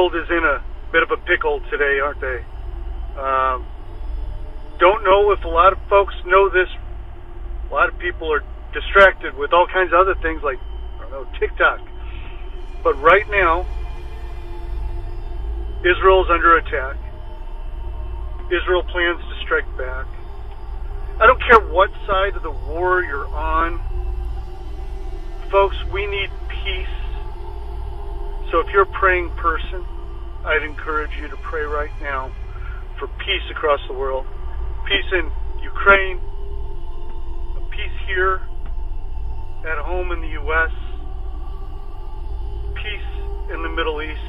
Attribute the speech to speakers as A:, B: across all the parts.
A: world is in a bit of a pickle today, aren't they? Don't know if a lot of folks know this. A lot of people are distracted with all kinds of other things like, I don't know, TikTok. But right now, Israel's under attack. Israel plans to strike back. I don't care what side of the war you're on. Folks, we need peace. So if you're a praying person, I'd encourage you to pray right now for peace across the world. Peace in Ukraine, peace here at home in the U.S., peace in the Middle East.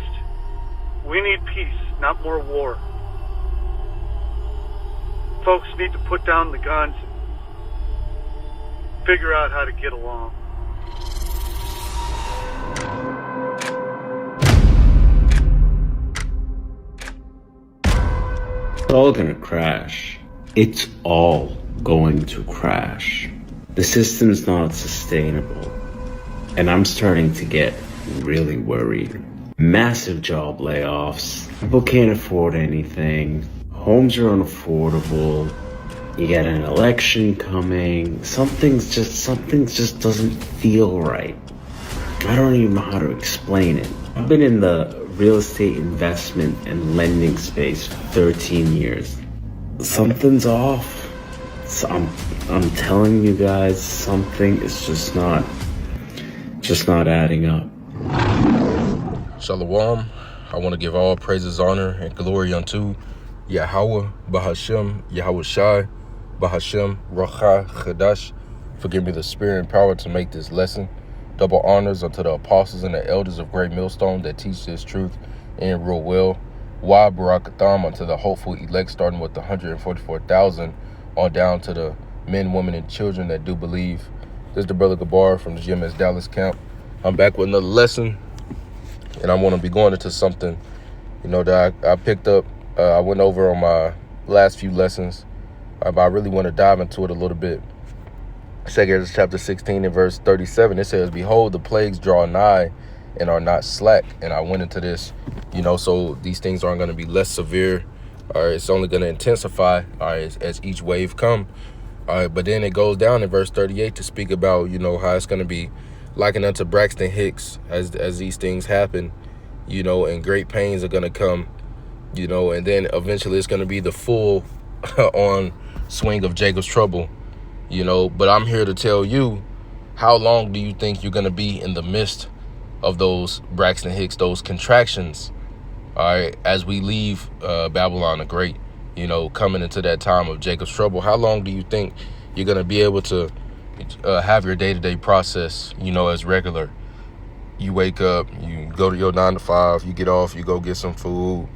A: We need peace, not more war. Folks need to put down the guns and figure out how to get along.
B: It's all gonna crash. It's all going to crash. The system's not sustainable. And I'm starting to get really worried. Massive job layoffs. People can't afford anything. Homes are unaffordable. You got an election coming. Something's just doesn't feel right. I don't even know how to explain it. I've been in the real estate investment and lending space for 13 years. Something's off. So I'm telling you guys, something is just not adding up.
C: Shalom. I want to give all praises, honor, and glory unto Yahweh, Bahashem, Yahweh Shai, Bahashem, Racha, Chadash. Forgive me the spirit and power to make this lesson. Double honors unto the apostles and the elders of Great Millstone that teach this truth in real well. Why Barakatham unto the hopeful elect, starting with the 144,000 on down to the men, women, and children that do believe. This is the Brother Gabar from the GMS Dallas camp. I'm back with another lesson, and I want to be going into something, that I picked up. I went over on my last few lessons, but I really want to dive into it a little bit. 2 Ezra chapter 16 and verse 37, it says, "Behold, the plagues draw nigh and are not slack." And I went into this, so these things aren't going to be less severe. All right, it's only going to intensify, all right, as each wave come. All right, but then it goes down in verse 38 to speak about, how it's going to be likened unto Braxton Hicks as these things happen, and great pains are going to come, and then eventually it's going to be the full on swing of Jacob's trouble, But I'm here to tell you, how long do you think you're going to be in the midst of those Braxton Hicks, those contractions, all right, as we leave Babylon the Great, coming into that time of Jacob's trouble? How long do you think you're going to be able to have your day-to-day process, as regular? You wake up, you go to your 9 to 5, you get off, you go get some food,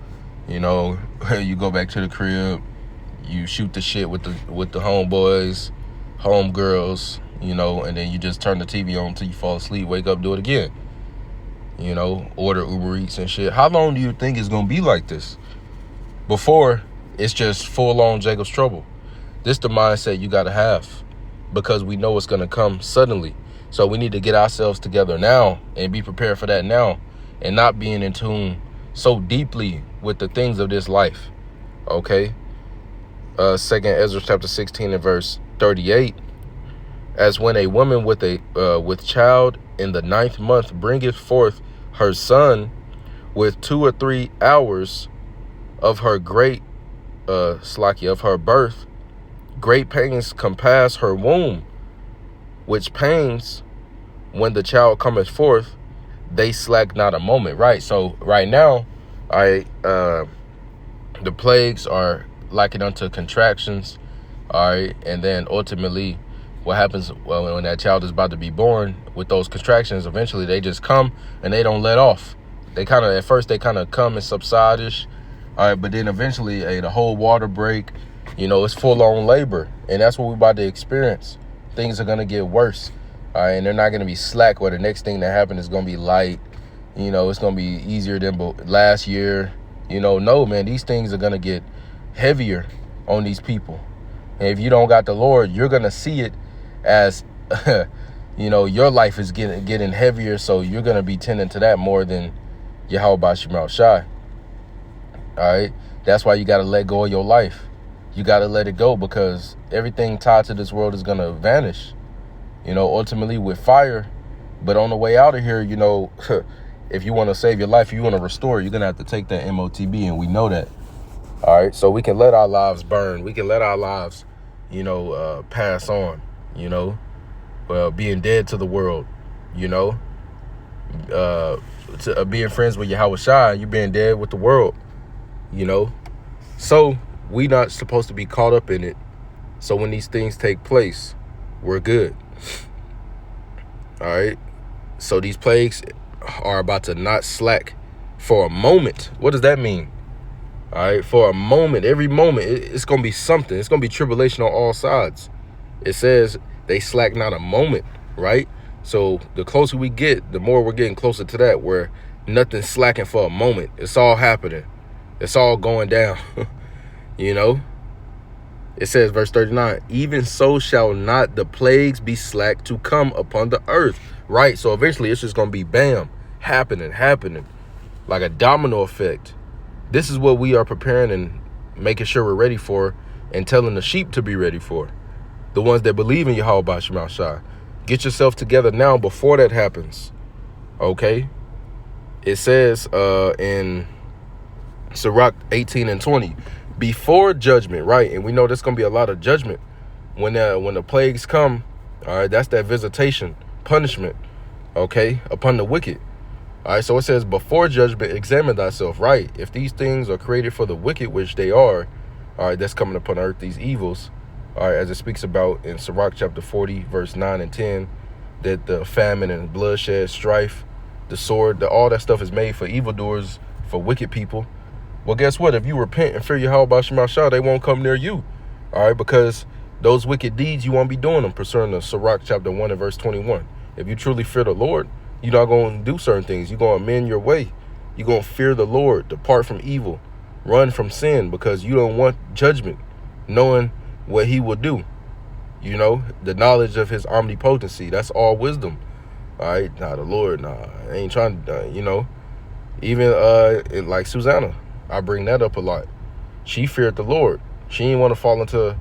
C: you go back to the crib, you shoot the shit with the homeboys, homegirls, and then you just turn the TV on until you fall asleep, wake up, do it again. Order Uber Eats and shit. How long do you think it's going to be like this before it's just full-on Jacob's trouble? This the mindset you got to have, because we know it's going to come suddenly. So we need to get ourselves together now and be prepared for that now, and not being in tune so deeply with the things of this life. Okay? 2 Ezra chapter 16 and verse 38. As when a woman with child in the 9th month bringeth forth her son with 2 or 3 hours of her of her birth, great pains compass her womb, which pains when the child cometh forth, they slack not a moment. Right. So right now, the plagues are likened unto contractions. All right, and then ultimately, what happens when that child is about to be born with those contractions? Eventually, they just come and they don't let off. At first they kind of come and subside-ish. All right, but then eventually, the whole water break. It's full-on labor, and that's what we're about to experience. Things are gonna get worse. All right, and they're not gonna be slack. Where the next thing that happens is gonna be light. It's gonna be easier than last year. No, man, these things are gonna get heavier on these people. And if you don't got the Lord, you're gonna see it as, your life is getting heavier. So you're gonna be tending to that more than Yahweh Shai. All right. That's why you got to let go of your life. You got to let it go, because everything tied to this world is going to vanish, ultimately with fire. But on the way out of here, if you want to save your life, if you want to restore, you're going to have to take that MOTB. And we know that. All right. So we can let our lives burn. We can let our lives, pass on, being dead to the world, being friends with Yahweh Shai, you're being dead with the world, So we not supposed to be caught up in it. So when these things take place, we're good. All right. So these plagues are about to not slack for a moment. What does that mean? All right. For a moment, every moment, it's going to be something. It's going to be tribulation on all sides. It says they slack not a moment. Right. So the closer we get, the more we're getting closer to that, where nothing's slacking for a moment. It's all happening. It's all going down. It says, verse 39, even so shall not the plagues be slack to come upon the earth. Right. So eventually it's just going to be bam, happening, like a domino effect. This is what we are preparing and making sure we're ready for, and telling the sheep to be ready for. The ones that believe in Yahweh B'Shem Shai. Get yourself together now before that happens. Okay. It says in Sirach 18 and 20, before judgment, right? And we know there's going to be a lot of judgment when the plagues come. All right. That's that visitation, punishment, okay, upon the wicked. All right. So it says, before judgment, examine thyself, right? If these things are created for the wicked, which they are, all right, that's coming upon earth, these evils. All right, as it speaks about in Sirach chapter 40, verse 9 and 10, that the famine and bloodshed, strife, the sword, all that stuff is made for evildoers, for wicked people. Well, guess what? If you repent and fear Yahweh B'Shem Shai, they won't come near you. All right, because those wicked deeds, you won't be doing them, concerning the Sirach chapter 1 and verse 21. If you truly fear the Lord, you're not going to do certain things. You're going to amend your way. You're going to fear the Lord, depart from evil, run from sin, because you don't want judgment, knowing what he will do. The knowledge of his omnipotency, that's all wisdom. All right, the Lord, I ain't trying to, even like Susanna, I bring that up a lot. She feared the Lord. She didn't want to fall into,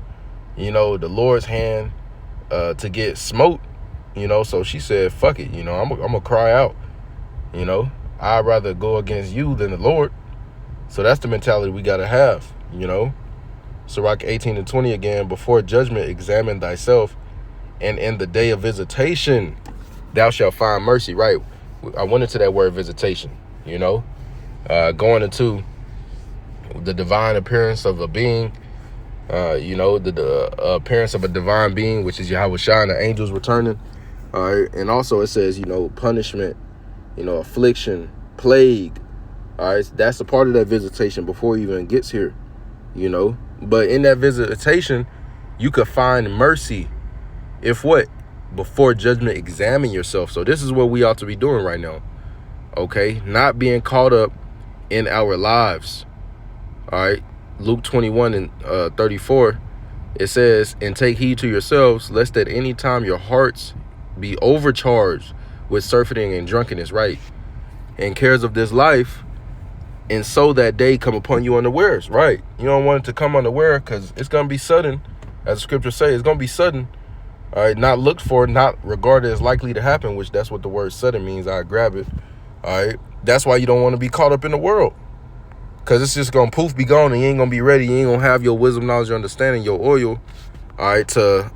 C: the Lord's hand to get smote, so she said, fuck it, I'm going to cry out, I'd rather go against you than the Lord. So that's the mentality we got to have, Sirach 18 and 20 again, before judgment, examine thyself, and in the day of visitation, thou shalt find mercy. Right. I went into that word visitation, going into the divine appearance of a being, the appearance of a divine being, which is Yahweh Shai, and the angels returning. All right. And also it says, punishment, affliction, plague. All right. That's a part of that visitation before he even gets here, But in that visitation, you could find mercy if what? Before judgment, examine yourself. So this is what we ought to be doing right now. Okay? Not being caught up in our lives. All right? Luke 21 and 34, it says, and take heed to yourselves, lest at any time your hearts be overcharged with surfeiting and drunkenness, right? And cares of this life, and so that day come upon you unawares, right? You don't want it to come unaware, because it's going to be sudden. As the scriptures say, it's going to be sudden. All right, not looked for, not regarded as likely to happen, which that's what the word sudden means. I grab it. All right, that's why you don't want to be caught up in the world, because it's just going to poof, be gone, and you ain't going to be ready. You ain't going to have your wisdom, knowledge, your understanding, your oil, all right, to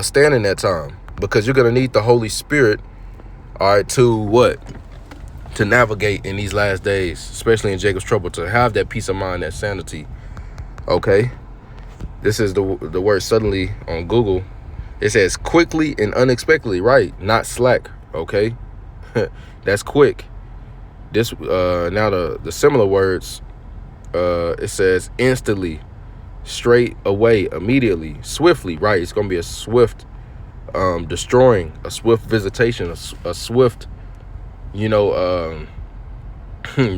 C: stand in that time, because you're going to need the Holy Spirit, all right, to what? To navigate in these last days, especially in Jacob's trouble, to have that peace of mind, that sanity. Okay, this is the word suddenly on Google. It says quickly and unexpectedly, right? Not slack. Okay, that's quick. This now the similar words, it says instantly, straight away, immediately, swiftly, right? It's gonna be a swift destroying, a swift visitation, a swift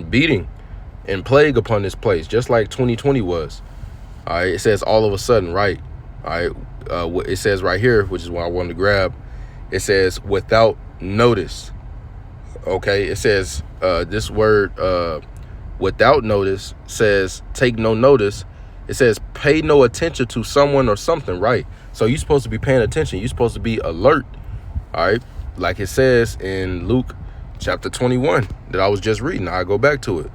C: beating and plague upon this place, just like 2020 was. All right, it says all of a sudden, right? All right, it says right here, which is what I wanted to grab. It says without notice. Okay, it says this word without notice says take no notice. It says pay no attention to someone or something, right? So you're supposed to be paying attention. You're supposed to be alert, all right? Like it says in Luke chapter 21 that I was just reading. I go back to it.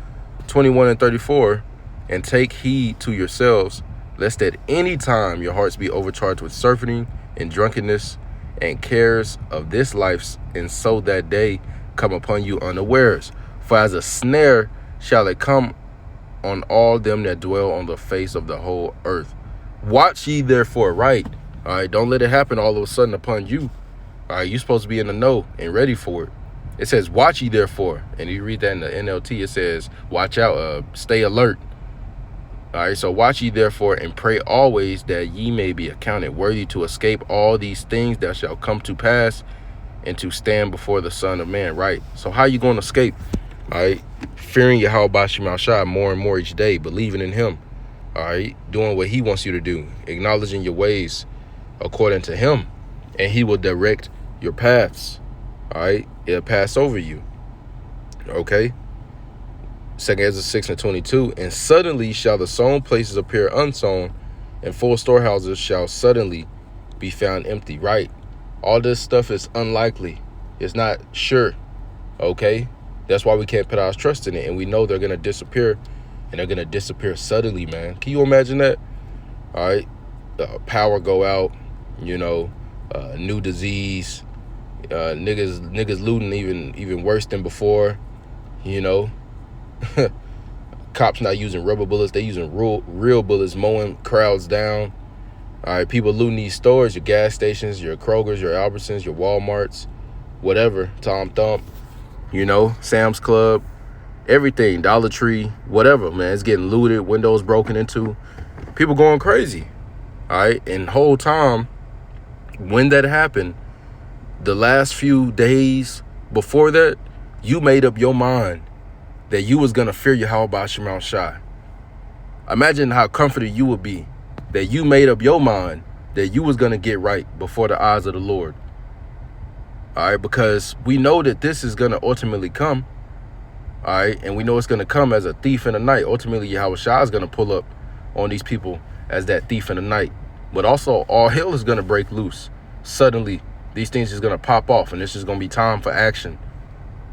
C: 21 and 34, and take heed to yourselves, lest at any time your hearts be overcharged with surfeiting and drunkenness and cares of this life, and so that day come upon you unawares. For as a snare shall it come on all them that dwell on the face of the whole earth. Watch ye therefore, right? All right, don't let it happen all of a sudden upon you. All right, you're supposed to be in the know and ready for it. It says, watch ye therefore. And you read that in the NLT, it says, watch out, stay alert. All right, so watch ye therefore and pray always that ye may be accounted worthy to escape all these things that shall come to pass and to stand before the Son of Man, right? So how you going to escape? All right, fearing Yahweh Shema Shai more and more each day, believing in him, all right, doing what he wants you to do, acknowledging your ways according to him, and he will direct your paths, all right? It'll pass over you, okay? 2 Ezra 6 and 22, and suddenly shall the sown places appear unsown, and full storehouses shall suddenly be found empty, right? All this stuff is unlikely. It's not sure, okay? That's why we can't put our trust in it, and we know they're going to disappear, and they're going to disappear suddenly, man. Can you imagine that? All right, power go out, you know, new disease, niggas looting even worse than before, you know. Cops not using rubber bullets, they using real bullets, mowing crowds down. All right, people looting these stores, your gas stations, your Krogers, your Albertsons, your Walmarts, whatever, Tom Thump, you know, Sam's Club, everything, Dollar Tree, whatever, man. It's getting looted, windows broken into, people going crazy. All right, and the whole time when that happened, the last few days before that, you made up your mind that you was going to fear Yahweh Shema Shai. Imagine how comforted you would be that you made up your mind that you was going to get right before the eyes of the Lord. All right, because we know that this is going to ultimately come. All right, and we know it's going to come as a thief in the night. Ultimately, Yahweh Shai is going to pull up on these people as that thief in the night. But also, all hell is going to break loose. Suddenly, these things is going to pop off, and this is going to be time for action.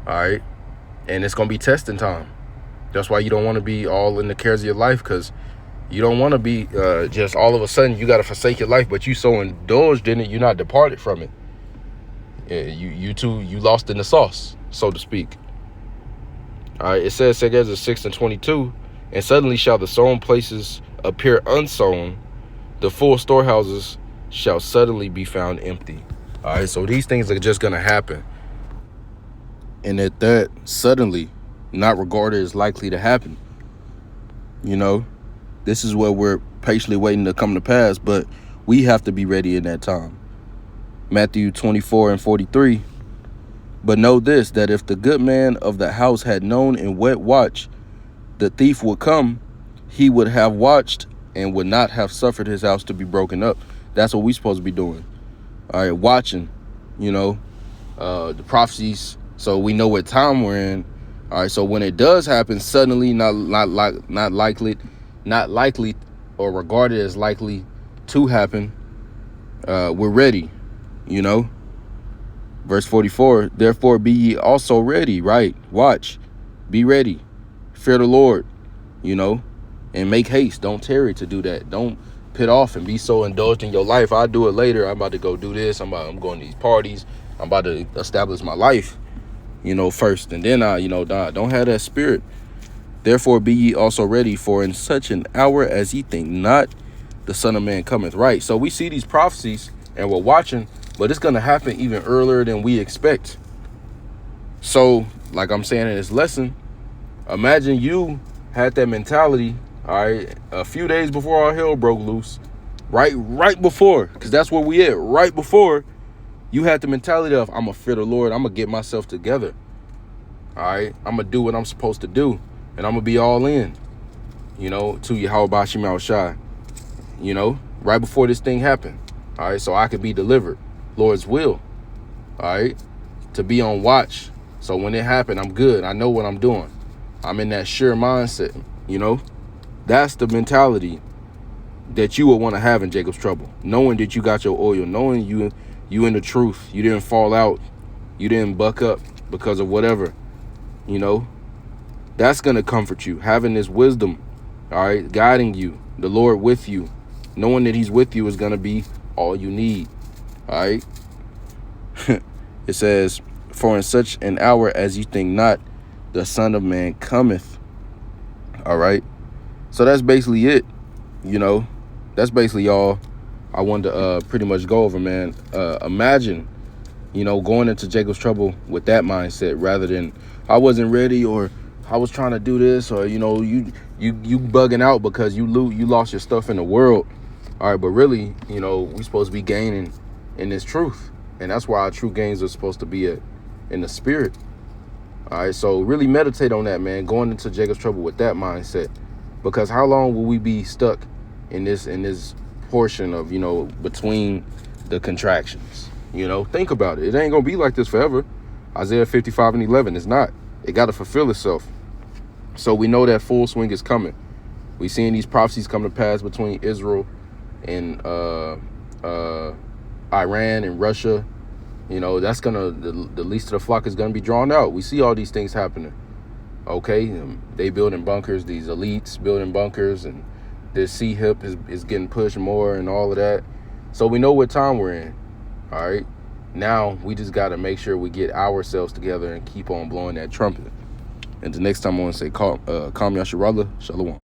C: All right, and it's going to be testing time. That's why you don't want to be all in the cares of your life, because you don't want to be just all of a sudden you got to forsake your life, but you so indulged in it, you're not departed from it. Yeah, you lost in the sauce, so to speak. All right, it says, 2 Ezra 6 and 22, and suddenly shall the sown places appear unsown, the full storehouses shall suddenly be found empty. All right, so these things are just going to happen. And that suddenly, not regarded as likely to happen. You know, this is what we're patiently waiting to come to pass, but we have to be ready in that time. Matthew 24 and 43. But know this, that if the good man of the house had known in what watch the thief would come, he would have watched and would not have suffered his house to be broken up. That's what we're supposed to be doing. All right, watching, you know, the prophecies, so we know what time we're in. All right, so when it does happen suddenly, not likely or regarded as likely to happen, we're ready, you know. Verse 44, therefore be ye also ready, right? Watch, be ready, fear the Lord, you know, and make haste. Don't tarry to do that. Don't pit off and be so indulged in your life. I'll do it later. I'm about to go do this. I'm going to these parties. I'm about to establish my life, you know, first. And then don't have that spirit. Therefore be ye also ready, for in such an hour as ye think not, the Son of Man cometh, right? So we see these prophecies and we're watching, but it's going to happen even earlier than we expect. So, like I'm saying in this lesson, imagine you had that mentality, all right, a few days before all hell broke loose, right before, because that's where we at, right before, you had the mentality of, I'm going to fear the Lord, I'm going to get myself together, all right, I'm going to do what I'm supposed to do, and I'm going to be all in, you know, to Yahweh Shema Shai, you know, right before this thing happened, all right, so I could be delivered. Lord's will, all right, to be on watch. So when it happened, I'm good. I know what I'm doing, I'm in that sure mindset, you know? That's the mentality that you would want to have in Jacob's trouble. Knowing that you got your oil, knowing you in the truth. You didn't fall out. You didn't buck up because of whatever, you know? That's going to comfort you. Having this wisdom, all right, guiding you, the Lord with you, knowing that he's with you is going to be all you need, all right? It says, for in such an hour as you think not, the Son of Man cometh, all right? So that's basically it, you know? That's basically all I wanted to pretty much go over, man. Imagine, you know, going into Jacob's trouble with that mindset rather than I wasn't ready, or I was trying to do this, or, you know, you bugging out because you lost your stuff in the world. All right, but really, you know, we supposed to be gaining in this truth. And that's why our true gains are supposed to be in the spirit. All right, so really meditate on that, man, going into Jacob's trouble with that mindset. Because how long will we be stuck in this portion of, you know, between the contractions? You know, think about it. It ain't going to be like this forever. Isaiah 55:11 is not. It got to fulfill itself. So we know that full swing is coming. We seeing these prophecies come to pass between Israel and Iran and Russia. You know, that's gonna, the least of the flock is gonna be drawn out. We see all these things happening. Okay, they building bunkers, these elites building bunkers, and this sea hip is getting pushed more and all of that. So we know what time we're in. All right, now we just got to make sure we get ourselves together and keep on blowing that trumpet. And the next time I want to say, Kam Yasharallah, Shalom.